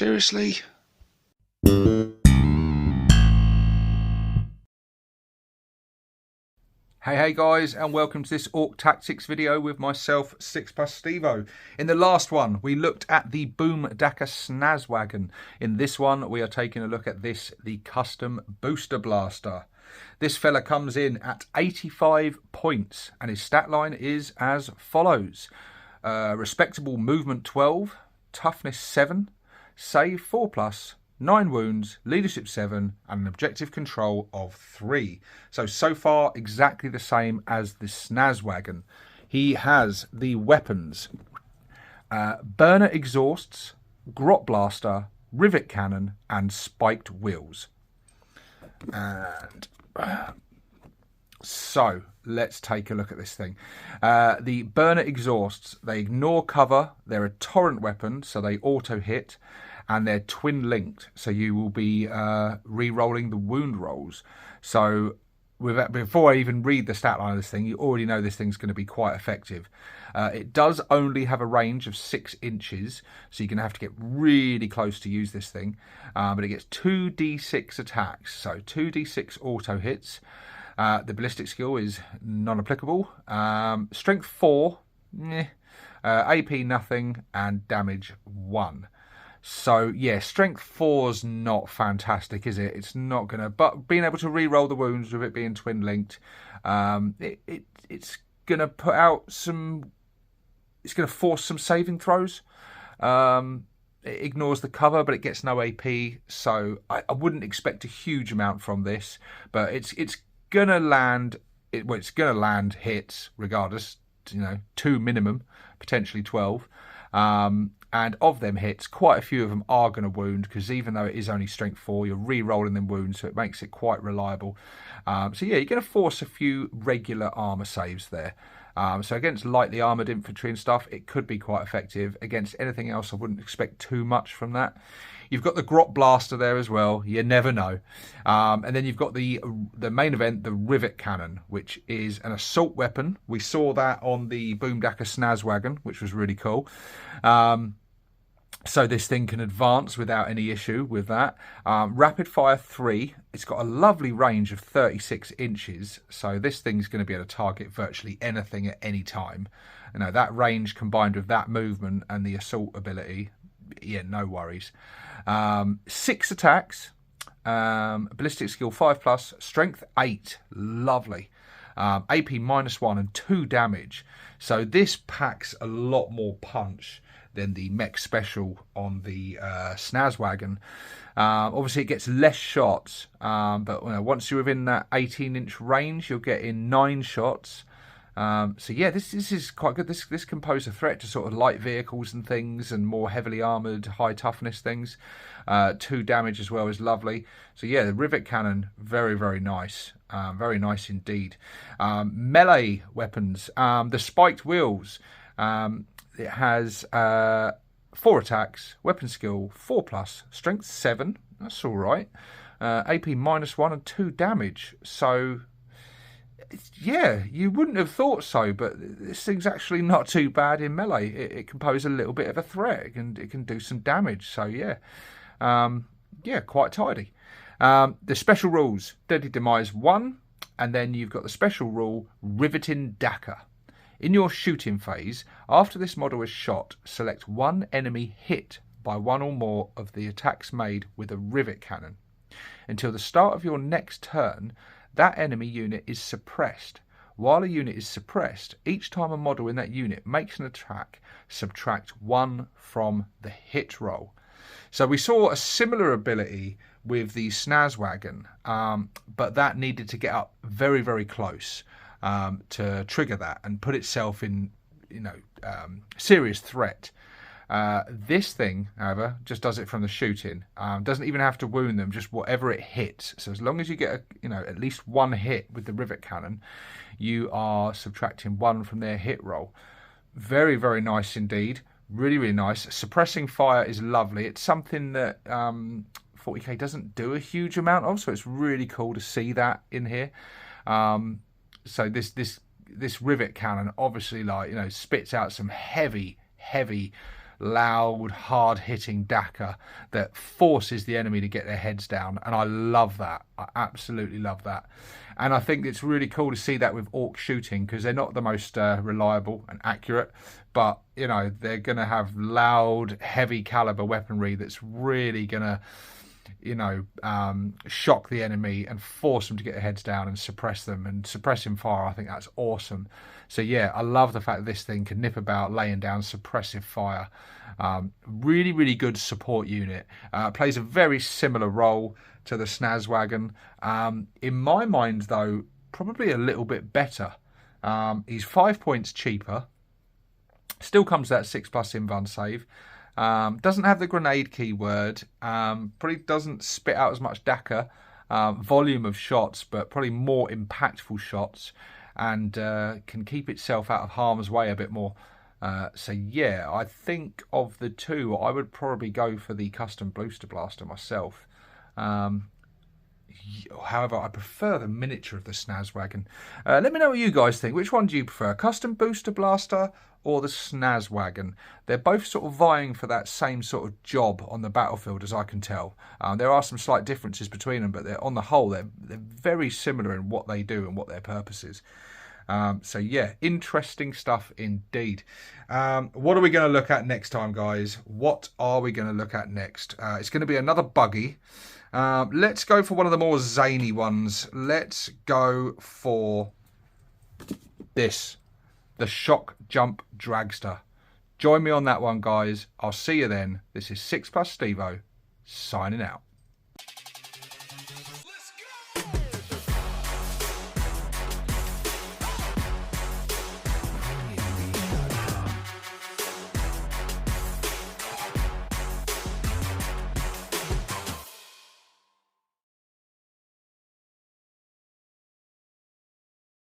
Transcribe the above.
Seriously? Hey guys, and welcome to this Orc Tactics video with myself, 6+ Stevo. In the last one, we looked at the Boosta-Blasta Snazwagon. In this one, we are taking a look at the Kustom Boosta-Blasta. This fella comes in at 85 points, and his stat line is as follows. Respectable movement 12, toughness 7, save 4+, 9 wounds, leadership 7, and an objective control of 3. So far, exactly the same as the Snazwagon. He has the weapons, burner exhausts, grot blaster, rivet cannon, and spiked wheels. And so let's take a look at this thing. The burner exhausts, they ignore cover, they're a torrent weapon, so they auto hit, and they're twin linked, so you will be re-rolling the wound rolls. So before I even read the stat line of this thing, you already know this thing's going to be quite effective. It does only have a range of 6 inches, so you're going to have to get really close to use this thing. But it gets 2d6 attacks, so 2d6 auto hits. The ballistic skill is non-applicable. Strength 4, AP nothing, and damage 1. So yeah, strength 4's not fantastic, is it? It's not gonna, but being able to re-roll the wounds with it being twin linked, it's gonna put out some. It's gonna force some saving throws. It ignores the cover, but it gets no AP, so I wouldn't expect a huge amount from this. But it's gonna land. It's gonna land hits regardless. 2 minimum, potentially 12. And of them hits, quite a few of them are going to wound, because even though it is only strength 4, you're re-rolling them wounds, so it makes it quite reliable. So yeah, you're going to force a few regular armor saves there. So against lightly armored infantry and stuff, it could be quite effective. Against anything else, I wouldn't expect too much from that. You've got the grot blaster there as well. You never know. And then you've got the main event, the rivet cannon, which is an assault weapon. We saw that on the Boosta-Blasta Snazwagon, which was really cool. So this thing can advance without any issue with that. Rapid fire 3. It's got a lovely range of 36 inches. So this thing's going to be able to target virtually anything at any time. That range combined with that movement and the assault ability, yeah, no worries. 6 attacks. Ballistic skill 5+. Strength 8. Lovely. AP -1 and 2 damage. So this packs a lot more punch than the mech special on the Snazwagon. Obviously it gets less shots, but once you're within that 18-inch range, you'll get in 9 shots. So yeah, this is quite good. This can pose a threat to sort of light vehicles and things, and more heavily armoured, high toughness things. 2 damage as well is lovely. So yeah, the rivet cannon, very, very nice. Very nice indeed. Melee weapons, the spiked wheels. It has 4 attacks, weapon skill 4+, strength 7. That's all right. AP -1 and 2 damage. So yeah, you wouldn't have thought so, but this thing's actually not too bad in melee. It can pose a little bit of a threat, and it can do some damage. So yeah, yeah, quite tidy. The special rules: Deadly Demise 1, and then you've got the special rule, Riveting Daka. In your shooting phase, after this model is shot, select one enemy hit by one or more of the attacks made with a rivet cannon. Until the start of your next turn, that enemy unit is suppressed. While a unit is suppressed, each time a model in that unit makes an attack, subtract 1 from the hit roll. So we saw a similar ability with the Snazwagon, but that needed to get up very, very close to trigger that and put itself in, serious threat. This thing, however, just does it from the shooting. Doesn't even have to wound them, just whatever it hits. So as long as you get at least 1 hit with the rivet cannon, you are subtracting 1 from their hit roll. Very, very nice indeed. Really, really nice. Suppressing fire is lovely. It's something that 40k doesn't do a huge amount of, so it's really cool to see that in here. So this rivet cannon obviously spits out some heavy loud, hard-hitting Dakka that forces the enemy to get their heads down, and I love that. I absolutely love that. And I think it's really cool to see that with Orc shooting, because they're not the most reliable and accurate, but, you know, they're going to have loud, heavy caliber weaponry that's really going to, you know, shock the enemy and force them to get their heads down and suppress them. And suppressing fire, I think that's awesome. So yeah, I love the fact that this thing can nip about laying down suppressive fire. Really, really good support unit. Plays a very similar role to the Snazwagon. In my mind, though, probably a little bit better. He's 5 points cheaper. Still comes that 6+ invuln save. Doesn't have the grenade keyword. Probably doesn't spit out as much Dakka volume of shots, but probably more impactful shots, and can keep itself out of harm's way a bit more. So yeah, I think of the two, I would probably go for the Kustom Boosta-Blasta myself. However, I prefer the miniature of the Snazwagon. Let me know what you guys think. Which one do you prefer, Kustom Boosta-Blasta or the Snazwagon? They're both sort of vying for that same sort of job on the battlefield, as I can tell. There are some slight differences between them, but on the whole, they're very similar in what they do and what their purpose is. So yeah, interesting stuff indeed. What are we going to look at next time, guys? What are we going to look at next? It's going to be another buggy. Let's go for one of the more zany ones. Let's go for this, the Shock Jump Dragster. Join me on that one, guys. I'll see you then. This is 6+ Stevo, signing out.